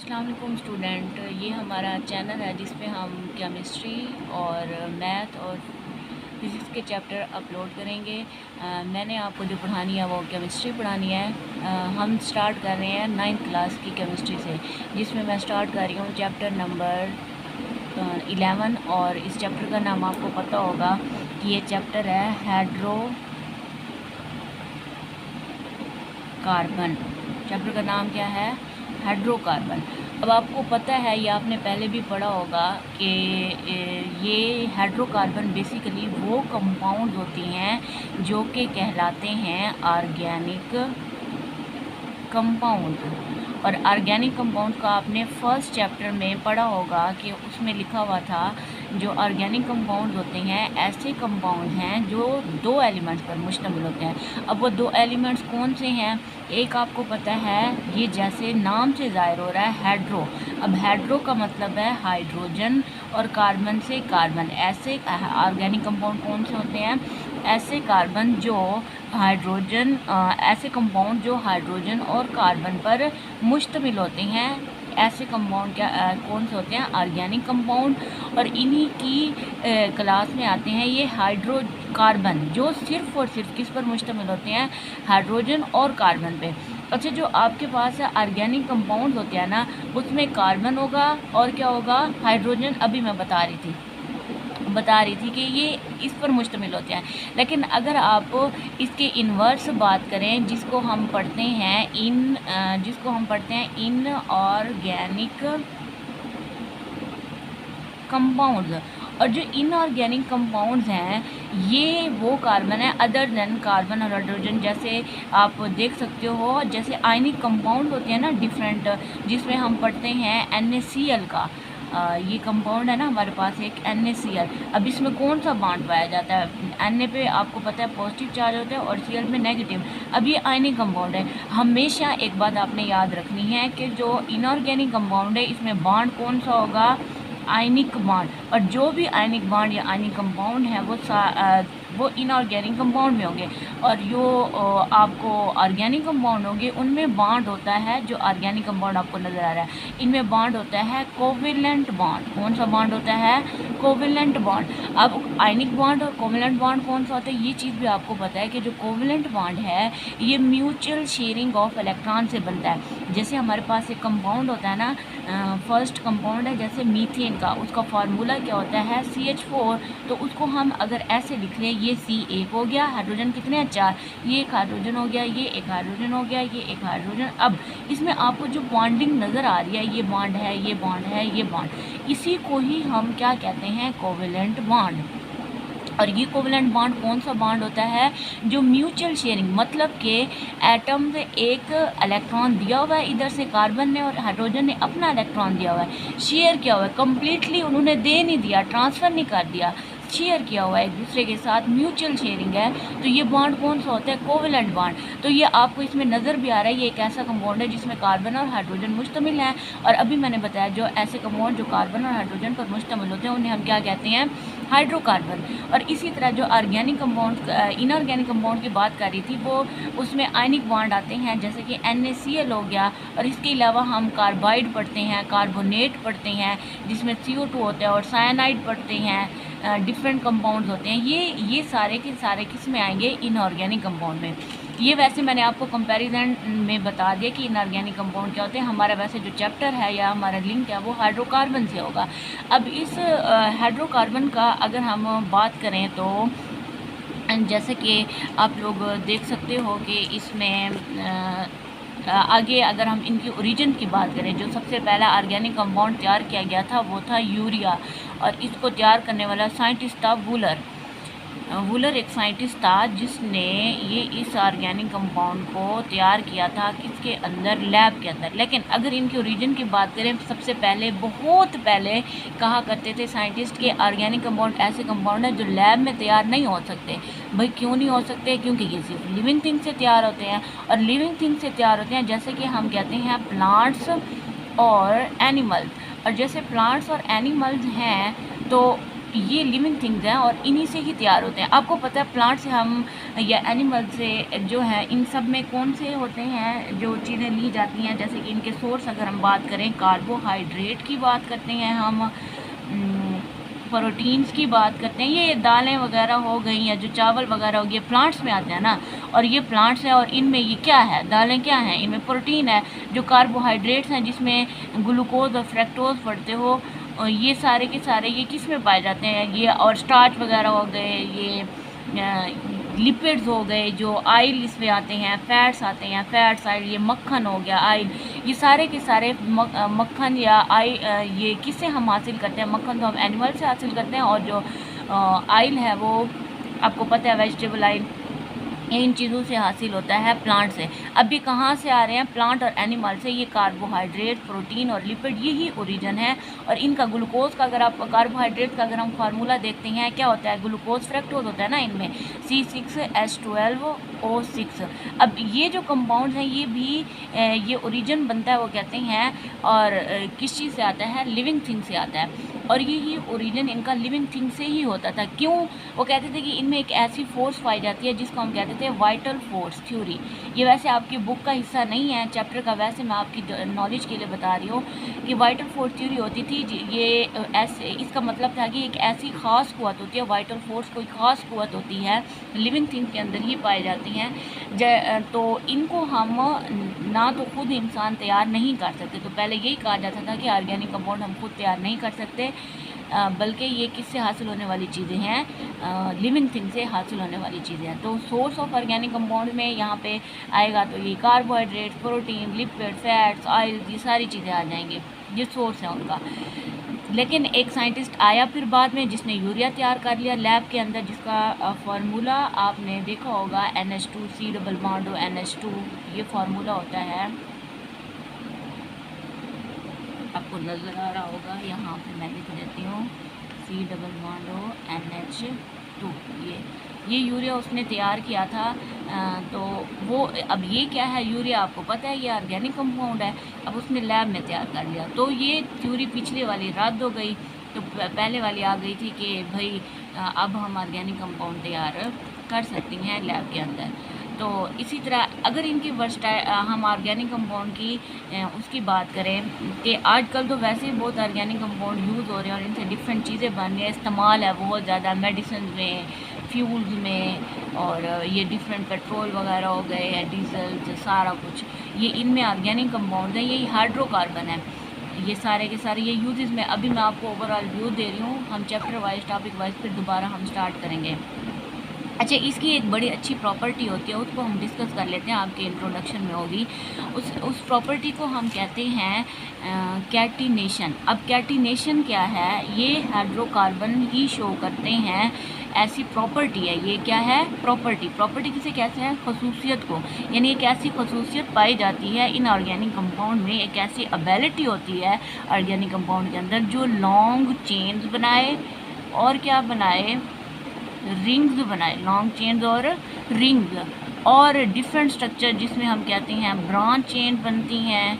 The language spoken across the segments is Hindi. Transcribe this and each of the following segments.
अस्सलाम वालेकुम स्टूडेंट। ये हमारा चैनल है जिस पे हम केमिस्ट्री और मैथ और फिज़िक्स के चैप्टर अपलोड करेंगे। मैंने आपको जो पढ़ानी है वो केमिस्ट्री पढ़ानी है। हम स्टार्ट कर रहे हैं 9th क्लास की केमिस्ट्री से, जिसमें मैं स्टार्ट कर रही हूँ चैप्टर नंबर 11। और इस चैप्टर का नाम आपको पता होगा कि ये चैप्टर है हाइड्रोकार्बन। चैप्टर का नाम क्या है? हाइड्रोकार्बन। अब आपको पता है, ये आपने पहले भी पढ़ा होगा कि ये हाइड्रोकार्बन बेसिकली वो कंपाउंड होती हैं जो कि कहलाते हैं ऑर्गेनिक कंपाउंड। और ऑर्गेनिक कंपाउंड का आपने फर्स्ट चैप्टर में पढ़ा होगा कि उसमें लिखा हुआ था जो ऑर्गेनिक कंपाउंड होते हैं ऐसे कंपाउंड हैं जो दो एलिमेंट्स पर मुश्तमिल होते हैं। अब वो दो एलिमेंट्स कौन से हैं? एक आपको पता है, ये जैसे नाम से ज़ाहिर हो रहा है, हाइड्रो। अब हाइड्रो का मतलब है हाइड्रोजन और कार्बन से कार्बन। ऐसे ऑर्गेनिक कंपाउंड कौन से होते हैं? ऐसे कार्बन जो हाइड्रोजन ऐसे कंपाउंड जो हाइड्रोजन और कार्बन पर मुश्तमिल होते हैं, ऐसे कंपाउंड क्या कौन से होते हैं? Organic compound. और इन्हीं की क्लास में आते हैं ये हाइड्रोकार्बन, जो सिर्फ़ और सिर्फ किस पर मुश्तमिल होते हैं? हाइड्रोजन और कार्बन पे। अच्छा, जो आपके पास है ऑर्गेनिक कंपाउंड होते हैं ना, उसमें कार्बन होगा और क्या होगा? हाइड्रोजन। अभी मैं बता रही थी कि ये इस पर मुश्तमिल होते हैं। लेकिन अगर आप इसके इन्वर्स बात करें, जिसको हम पढ़ते हैं इनऑर्गेनिक कंपाउंड्स। और जो इनऑर्गेनिक कंपाउंड्स हैं, ये वो कार्बन है अदर देन कार्बन और हाइड्रोजन। जैसे आप देख सकते हो, जैसे आयनिक कंपाउंड होते हैं ना डिफरेंट, जिसमें हम पढ़ते हैं NaCl का। ये कंपाउंड है ना हमारे पास एक NaCl। अब इसमें कौन सा बॉन्ड पाया जाता है? Na पे आपको पता है पॉजिटिव चार्ज होता है और Cl में नेगेटिव। अब ये आयनिक कंपाउंड है। हमेशा एक बात आपने याद रखनी है कि जो इनऑर्गेनिक कंपाउंड है, इसमें बॉन्ड कौन सा होगा? Ionic bond. और जो भी आयनिक बॉन्ड या आयनिक कंपाउंड है वो इनऑर्गेनिक कंपाउंड में होंगे। और जो आपको ऑर्गेनिक कंपाउंड होंगे, उनमें बॉन्ड होता है, जो ऑर्गेनिक कंपाउंड आपको नज़र आ रहा है, इनमें बॉन्ड होता है कोवेलेंट बॉन्ड। कौन सा बॉन्ड होता है? Covalent bond. अब आयनिक बॉन्ड और कोवेलेंट बॉन्ड कौन सा होता है, ये चीज़ भी आपको पता है कि जो कोवेलेंट बॉन्ड है ये म्यूचुअल शेयरिंग ऑफ इलेक्ट्रॉन से बनता है। जैसे हमारे पास एक कंपाउंड होता है ना, फर्स्ट कंपाउंड है जैसे मीथेन का, उसका फार्मूला क्या होता है? CH4। तो उसको हम अगर ऐसे लिख लें, ये C1 हो गया, हाइड्रोजन कितने हैं? 4। ये एक हाइड्रोजन हो गया, ये एक हाइड्रोजन हो गया, ये एक हाइड्रोजन। अब इसमें आपको जो बॉन्डिंग नज़र आ रही है, ये बॉन्ड है, ये बॉन्ड है, ये बॉन्ड, इसी को ही हम क्या कहते हैं? Covalent bond. और ये कोवेलेंट बॉन्ड कौन सा बॉन्ड होता है? जो म्यूचुअल शेयरिंग, मतलब कि एटम से एक इलेक्ट्रॉन दिया हुआ है, इधर से कार्बन ने और हाइड्रोजन ने अपना इलेक्ट्रॉन दिया हुआ है, शेयर किया हुआ है, कम्प्लीटली उन्होंने दे नहीं दिया, ट्रांसफ़र नहीं कर दिया, शेयर किया हुआ है एक दूसरे के साथ, म्यूचुअल शेयरिंग है। तो ये बॉन्ड कौन सा होता है? Covalent bond. तो ये आपको इसमें नज़र भी आ रहा है, ये एक ऐसा कंपाउंड है जिसमें कार्बन और हाइड्रोजन मुश्तमिल है। और अभी मैंने बताया जो ऐसे कंपाउंड जो कार्बन और हाइड्रोजन पर मुश्तमिल होते हैं, उन्हें हम क्या कहते हैं? हाइड्रोकार्बन। और इसी तरह जो ऑर्गेनिक कंपाउंड इनऑर्गेनिक कंपाउंड की बात कर रही थी, वो उसमें आयनिक बॉन्ड आते हैं, जैसे कि NaCl हो गया। और इसके अलावा हम कार्बाइड पढ़ते हैं, कार्बोनेट पढ़ते हैं जिसमें CO2 होता है, और साइनाइड पढ़ते हैं, डिफरेंट कंपाउंड्स होते हैं। ये सारे के सारे किस में आएंगे? इनऑर्गेनिक कंपाउंड में। ये वैसे मैंने आपको कंपैरिजन में बता दिया कि इनऑर्गेनिक कंपाउंड क्या होते हैं। हमारा वैसे जो चैप्टर है या हमारा लिंक है वो हाइड्रोकार्बन से होगा। अब इस हाइड्रोकार्बन का अगर हम बात करें तो जैसे कि आप लोग देख सकते हो कि इसमें आगे अगर हम इनकी ओरिजिन की बात करें, जो सबसे पहला ऑर्गेनिक कंपाउंड तैयार किया गया था वो था यूरिया। और इसको तैयार करने वाला साइंटिस्ट था वूलर एक साइंटिस्ट था जिसने ये इस ऑर्गेनिक कंपाउंड को तैयार किया था किसके अंदर? लैब के अंदर। लेकिन अगर इनके ओरिजिन की बात करें, सबसे पहले बहुत पहले कहा करते थे साइंटिस्ट के ऑर्गेनिक कंपाउंड ऐसे कंपाउंड है जो लैब में तैयार नहीं हो सकते। भाई क्यों नहीं हो सकते? क्योंकि ये सिर्फ लिविंग थिंग से तैयार होते हैं। और लिविंग थिंग से तैयार होते हैं जैसे कि हम कहते हैं प्लांट्स और एनिमल्स। और जैसे प्लांट्स और एनिमल्स हैं तो ये लिविंग थिंग्स हैं और इन्हीं से ही तैयार होते हैं। आपको पता है प्लांट से हम या एनिमल से जो है, इन सब में कौन से होते हैं जो चीज़ें ली जाती हैं, जैसे कि इनके सोर्स अगर हम बात करें, कार्बोहाइड्रेट की बात करते हैं हम, प्रोटीन्स की बात करते हैं, ये दालें वगैरह हो गई या जो चावल वगैरह हो गए, प्लांट्स में आते हैं ना। और ये प्लांट्स है और इनमें ये क्या है, दालें क्या हैं, इनमें प्रोटीन है। जो कार्बोहाइड्रेट्स हैं जिसमें ग्लूकोज और फ्रैक्टोज पढ़ते हो, और ये सारे के सारे ये किस में पाए जाते हैं, ये और स्टार्च वगैरह हो गए, ये लिपिड्स हो गए, जो आयल इसमें आते हैं, फैट्स आते हैं, फैट्स आयल, ये मक्खन हो गया, आयल, ये सारे के सारे मक्खन या ये किससे हम हासिल करते हैं, मक्खन तो हम एनिमल से हासिल करते हैं, और जो आयल है वो आपको पता है वेजिटेबल आयल, इन चीज़ों से हासिल होता है प्लांट से। अभी कहाँ से आ रहे हैं, प्लांट और एनिमल से। ये कार्बोहाइड्रेट, प्रोटीन और लिपिड यही ओरिजिन है। और इनका ग्लूकोज का, अगर आप कार्बोहाइड्रेट का अगर हम फार्मूला देखते हैं, क्या होता है, ग्लूकोज फ्रैक्टोज होता है ना इनमें, C6H12O6। अब ये जो कंपाउंड हैं ये भी ये ओरिजिन बनता है, वो कहते हैं, और किस चीज़ से आता है, लिविंग थिंग से आता है। और यही ओरिजिन इनका लिविंग थिंग से ही होता था। क्यों? वो कहते थे कि इनमें एक ऐसी फोर्स पाई जाती है जिसको हम कहते थे वाइटल फोर्स थ्योरी। ये वैसे आपकी बुक का हिस्सा नहीं है चैप्टर का, वैसे मैं आपकी नॉलेज के लिए बता रही हूँ कि वाइटल फोर्स थ्योरी होती थी। ये ऐसे, इसका मतलब था कि एक ऐसी ख़ास कुव्वत होती है, वाइटल फोर्स कोई ख़ास कुव्वत होती है, लिविंग थिंग के अंदर ही पाई जाती हैं। तो इनको हम ना तो खुद इंसान तैयार नहीं कर सकते। तो पहले यही कहा जाता था कि ऑर्गेनिक कंपाउंड हम खुद तैयार नहीं कर सकते, बल्कि ये किससे हासिल होने वाली चीज़ें हैं, लिविंग थिंग से हासिल होने वाली चीज़ें हैं। तो सोर्स ऑफ ऑर्गेनिक कंपाउंड में यहाँ पे आएगा तो ये carbohydrate, protein, lipid, fats, oil, ये सारी चीज़ें आ जाएंगी, ये सोर्स है उनका। लेकिन एक साइंटिस्ट आया फिर बाद में जिसने यूरिया तैयार कर लिया लैब के अंदर, जिसका फार्मूला आपने देखा होगा, NH2, C+NH2, ये फार्मूला होता है, आपको नज़र आ रहा होगा, यहाँ पे मैं लिख देती हूँ, C+NH2। ये यूरिया उसने तैयार किया था। तो वो, अब ये क्या है, यूरिया आपको पता है ये ऑर्गेनिक कंपाउंड है, अब उसने लैब में तैयार कर लिया। तो ये थ्योरी पिछले वाली रद्द हो गई, तो पहले वाली आ गई थी कि भाई अब हम ऑर्गेनिक कंपाउंड तैयार कर सकती हैं लैब के अंदर। तो इसी तरह अगर इनकी हम ऑर्गेनिक कंपाउंड की उसकी बात करें कि आजकल तो वैसे ही बहुत ऑर्गेनिक कंपाउंड यूज़ हो रहे हैं और इनसे डिफरेंट चीज़ें बन रही हैं, इस्तेमाल है बहुत ज़्यादा मेडिसिन में, फ्यूल्स में, और ये डिफरेंट पेट्रोल वगैरह हो गए या डीजल, सारा कुछ ये इनमें ऑर्गेनिक कंपाउंड है। यही हाइड्रोकार्बन है, ये सारे के सारे ये यूजेस में अभी मैं आपको ओवरऑल व्यू दे रही हूँ। हम चैप्टर वाइज, टॉपिक वाइज फिर दोबारा हम स्टार्ट करेंगे। अच्छा, इसकी एक बड़ी अच्छी प्रॉपर्टी होती है, उसको हम डिस्कस कर लेते हैं, आपके इंट्रोडक्शन में होगी। उस प्रॉपर्टी को हम कहते हैं कैटिनेशन। अब कैटिनेशन क्या है, ये हाइड्रोकार्बन ही शो करते हैं, ऐसी प्रॉपर्टी है। ये क्या है, प्रॉपर्टी किसे कहते हैं, खसूसियत को। यानी एक ऐसी खसूसियत पाई जाती है इन ऑर्गेनिक कंपाउंड में, एक ऐसी एबिलिटी होती है ऑर्गेनिक कंपाउंड के अंदर जो लॉन्ग चेन्स बनाए और क्या बनाए, रिंग्स बनाए, लॉन्ग चेन्स और रिंग्स, और डिफरेंट स्ट्रक्चर जिसमें हम कहते हैं ब्रांच चेन बनती हैं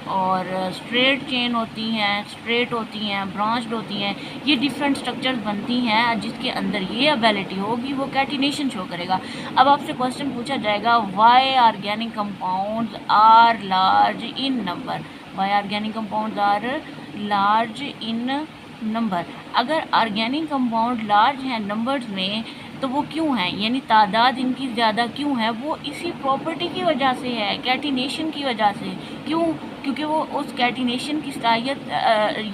और स्ट्रेट चेन होती हैं, स्ट्रेट होती हैं, ब्रांच्ड होती हैं। ये डिफरेंट स्ट्रक्चर्स बनती हैं जिसके अंदर ये एबिलिटी होगी, वो कैटिनेशन शो करेगा। अब आपसे क्वेश्चन पूछा जाएगा, why organic compounds are large in number, why organic compounds are large in number. अगर ऑर्गेनिक कंपाउंड लार्ज हैं नंबर्स में तो वो क्यों हैं, यानी तादाद इनकी ज़्यादा क्यों है, वो इसी प्रॉपर्टी की वजह से है, कैटिनेशन की वजह से। क्यों? क्योंकि वो उस कैटिनेशन की सलाहियत,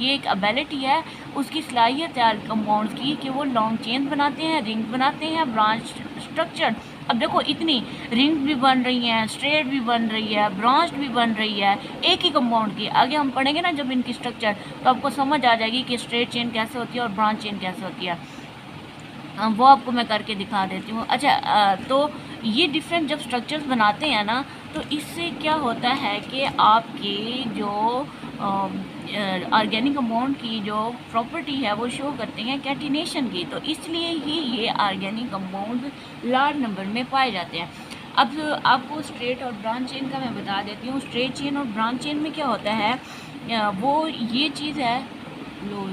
ये एक एबिलिटी है, उसकी सलाहियत है कंपाउंड्स की कि वो लॉन्ग चेन बनाते हैं, रिंग बनाते हैं, ब्रांच स्ट्रक्चर। अब देखो इतनी रिंग भी बन रही हैं, स्ट्रेट भी बन रही है, ब्रांच भी बन रही है एक ही कंपाउंड की। आगे हम पढ़ेंगे ना जब इनकी स्ट्रक्चर, तो आपको समझ आ जाएगी कि स्ट्रेट चेन कैसे होती है और ब्रांच चेन कैसे होती है। वो आपको मैं करके दिखा देती हूँ। अच्छा, तो ये डिफरेंट जब स्ट्रक्चर्स बनाते हैं ना, तो इससे क्या होता है कि आपके जो ऑर्गेनिक कंपाउंड की जो प्रॉपर्टी है वो शो करते हैं कैटिनेशन की, तो इसलिए ही ये ऑर्गेनिक कंपाउंड लार्ज नंबर में पाए जाते हैं। अब आपको स्ट्रेट और ब्रांच चेन का मैं बता देती हूँ। स्ट्रेट चेन और ब्रांच चेन में क्या होता है, वो ये चीज़ है, लो